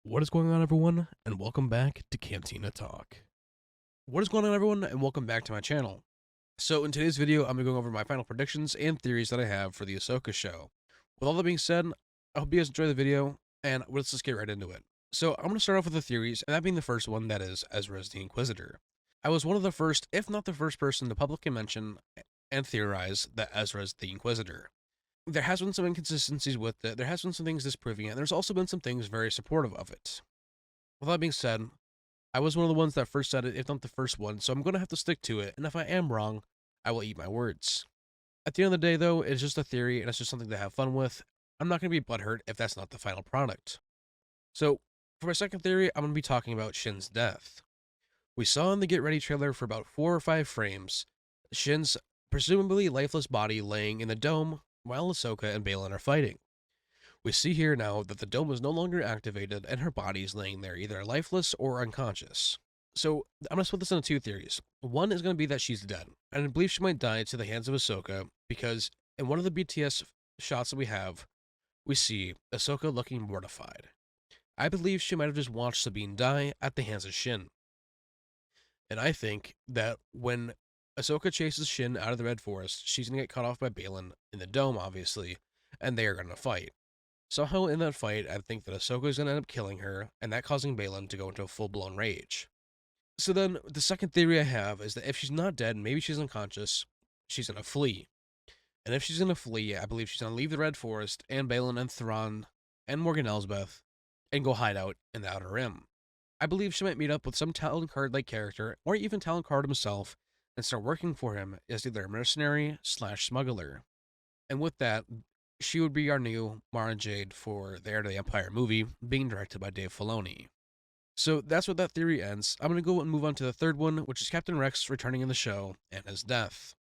What is going on, everyone, and welcome back to Cantina Talk. What is going on, everyone, and welcome back to my channel. So, in today's video, I'm going to go over my final predictions and theories that I have for the Ahsoka show. With all that being said, I hope you guys enjoy the video, and let's just get right into it. So, I'm going to start off with the theories, and that being the first one, that is Ezra's the Inquisitor. I was one of the first, if not the first person to publicly mention and theorize that Ezra's the Inquisitor. There has been some inconsistencies with it, there has been some things disproving it, and there's also been some things very supportive of it. With that being said, I was one of the ones that first said it, if not the first one, so I'm going to have to stick to it, and if I am wrong, I will eat my words. At the end of the day, though, it's just a theory, and it's just something to have fun with. I'm not going to be butthurt if that's not the final product. So, for my second theory, I'm going to be talking about Shin's death. We saw in the Get Ready trailer for about 4 or 5 frames, Shin's presumably lifeless body laying in the dome while Ahsoka and Baylan are fighting. We see here now that the dome is no longer activated and her body is laying there either lifeless or unconscious. So I'm going to split this into 2 theories. One is going to be that she's dead, and I believe she might die to the hands of Ahsoka because in one of the BTS shots that we have, we see Ahsoka looking mortified. I believe she might have just watched Sabine die at the hands of Shin. And I think that when Ahsoka chases Shin out of the Red Forest, she's going to get cut off by Baylan in the dome, obviously, and they are going to fight. Somehow in that fight, I think that Ahsoka is going to end up killing her, and that causing Baylan to go into a full-blown rage. So then, the second theory I have is that if she's not dead, maybe she's unconscious, she's going to flee. And if she's going to flee, I believe she's going to leave the Red Forest, and Baylan and Thrawn, and Morgan Elsbeth, and go hide out in the Outer Rim. I believe she might meet up with some Talon Card-like character, or even Talon Card himself, and start working for him as either a mercenary / smuggler. And with that, she would be our new Mara Jade for the Heir to the Empire movie, being directed by Dave Filoni. So that's what that theory ends. I'm going to go and move on to the third one, which is Captain Rex returning in the show and his death.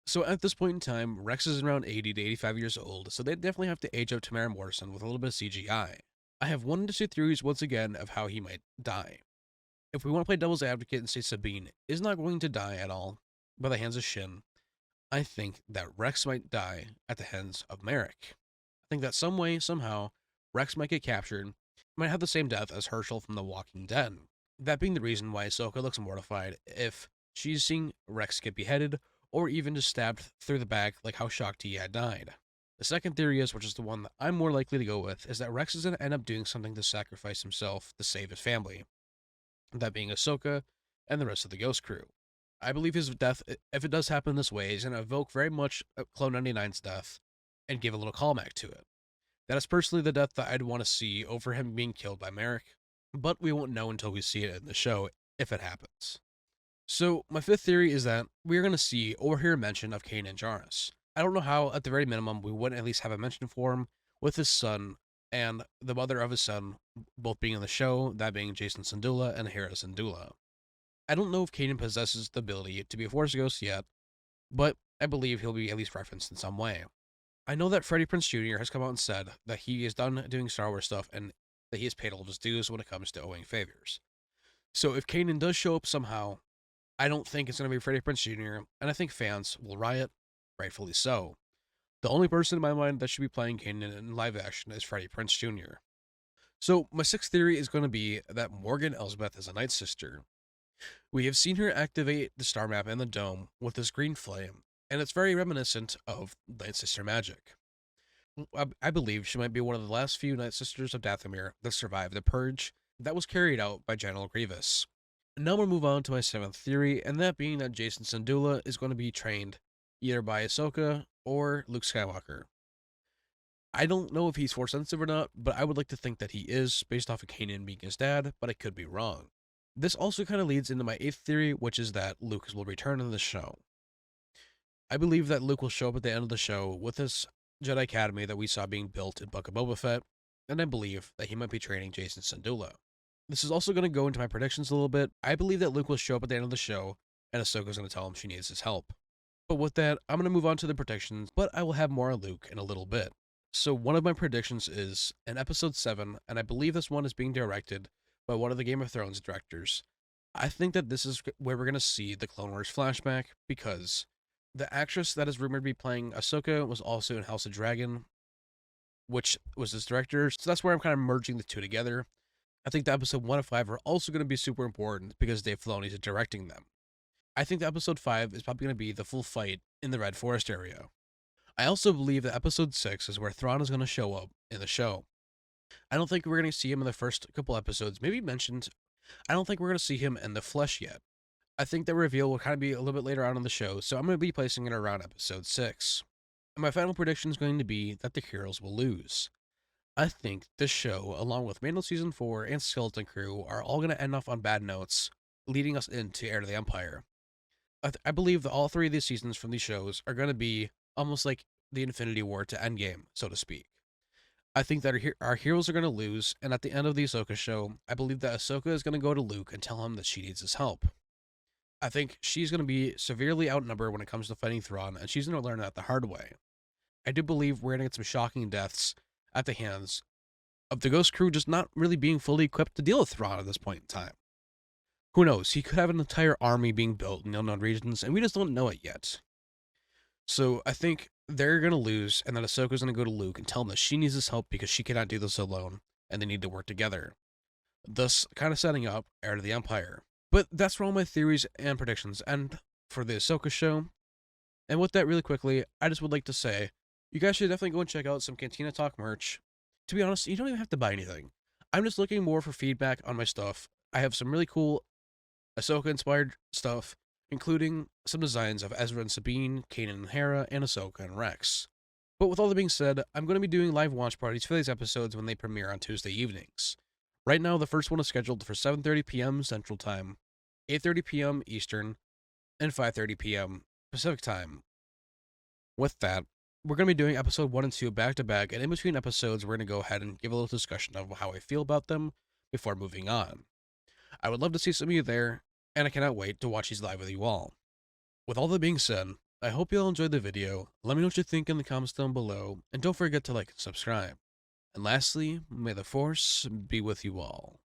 So at this point in time, Rex is around 80 to 85 years old, so they definitely have to age up Tamara Morrison with a little bit of CGI. I have 1 to 2 theories once again of how he might die. If we want to play devil's advocate and say Sabine is not going to die at all by the hands of Shin, I think that Rex might die at the hands of Merrick. I think that some way, somehow, Rex might get captured, might have the same death as Herschel from The Walking Dead. That being the reason why Ahsoka looks mortified if she's seeing Rex get beheaded, or even just stabbed through the back like how Shakti had died. The second theory is, which is the one that I'm more likely to go with, is that Rex is going to end up doing something to sacrifice himself to save his family. That being Ahsoka and the rest of the Ghost crew. I believe his death, if it does happen this way, is going to evoke very much Clone 99's death and give a little callback to it. That is personally the death that I'd want to see over him being killed by Merrick, but we won't know until we see it in the show if it happens. So, my fifth theory is that we are going to see or hear mention of Kane Jarus. I don't know how, at the very minimum, we wouldn't at least have a mention for him with his son and the mother of his son both being in the show, that being Jason Syndulla and Hera Syndulla. I don't know if Kanan possesses the ability to be a Force Ghost yet, but I believe he'll be at least referenced in some way. I know that Freddie Prinze Jr. has come out and said that he is done doing Star Wars stuff and that he has paid all of his dues when it comes to owing favors. So if Kanan does show up somehow, I don't think it's going to be Freddie Prinze Jr., and I think fans will riot, rightfully so. The only person in my mind that should be playing Kanan in live action is Freddie Prinze Jr. So my sixth theory is going to be that Morgan Elsbeth is a Night Sister. We have seen her activate the star map in the dome with this green flame, and it's very reminiscent of Night Sister magic. I believe she might be one of the last few Night Sisters of Dathomir that survived the purge that was carried out by General Grievous. Now we'll move on to my seventh theory, and that being that Jason Syndulla is going to be trained either by Ahsoka or Luke Skywalker. I don't know if he's Force sensitive or not, but I would like to think that he is, based off of Kanan being his dad, but I could be wrong. This also kind of leads into my eighth theory, which is that Luke will return in the show. I believe that Luke will show up at the end of the show with this Jedi Academy that we saw being built in Book of Boba Fett, and I believe that he might be training Jason Syndulla. This is also going to go into my predictions a little bit. I believe that Luke will show up at the end of the show, and Ahsoka's going to tell him she needs his help. But with that, I'm going to move on to the predictions, but I will have more on Luke in a little bit. So one of my predictions is in Episode 7, and I believe this one is being directed by one of the Game of Thrones directors. I think that this is where we're going to see the Clone Wars flashback, because the actress that is rumored to be playing Ahsoka was also in House of Dragon, which was his director, so that's where I'm kind of merging the two together. I think that episode 1 and 5 are also going to be super important because Dave Filoni is directing them. I think that episode 5 is probably going to be the full fight in the Red Forest area. I also believe that episode 6 is where Thrawn is going to show up in the show. I don't think we're going to see him in the first couple episodes, maybe mentioned. I don't think we're going to see him in the flesh yet. I think the reveal will kind of be a little bit later on in the show, so I'm going to be placing it around episode 6. And my final prediction is going to be that the heroes will lose. I think this show, along with Mando Season 4 and Skeleton Crew, are all going to end off on bad notes, leading us into Heir to the Empire. I believe that all 3 of these seasons from these shows are going to be almost like the Infinity War to Endgame, so to speak. I think that our heroes are going to lose, and at the end of the Ahsoka show, I believe that Ahsoka is going to go to Luke and tell him that she needs his help. I think she's going to be severely outnumbered when it comes to fighting Thrawn, and she's going to learn that the hard way. I do believe we're going to get some shocking deaths at the hands of the Ghost Crew just not really being fully equipped to deal with Thrawn at this point in time. Who knows? He could have an entire army being built in unknown regions, and we just don't know it yet. So I think they're going to lose, and that Ahsoka's going to go to Luke and tell him that she needs his help because she cannot do this alone, and they need to work together. Thus, kind of setting up Heir to the Empire. But that's where all my theories and predictions end for the Ahsoka show. And with that, really quickly, I just would like to say, you guys should definitely go and check out some Cantina Talk merch. To be honest, you don't even have to buy anything. I'm just looking more for feedback on my stuff. I have some really cool Ahsoka-inspired stuff, including some designs of Ezra and Sabine, Kanan and Hera, and Ahsoka and Rex. But with all that being said, I'm going to be doing live watch parties for these episodes when they premiere on Tuesday evenings. Right now, the first one is scheduled for 7:30 p.m. Central Time, 8:30 p.m. Eastern, and 5:30 p.m. Pacific Time. With that, we're going to be doing episode 1 and 2 back to back, and in between episodes, we're going to go ahead and give a little discussion of how I feel about them before moving on. I would love to see some of you there, and I cannot wait to watch these live with you all. With all that being said, I hope you all enjoyed the video. Let me know what you think in the comments down below, and don't forget to like and subscribe. And lastly, may the Force be with you all.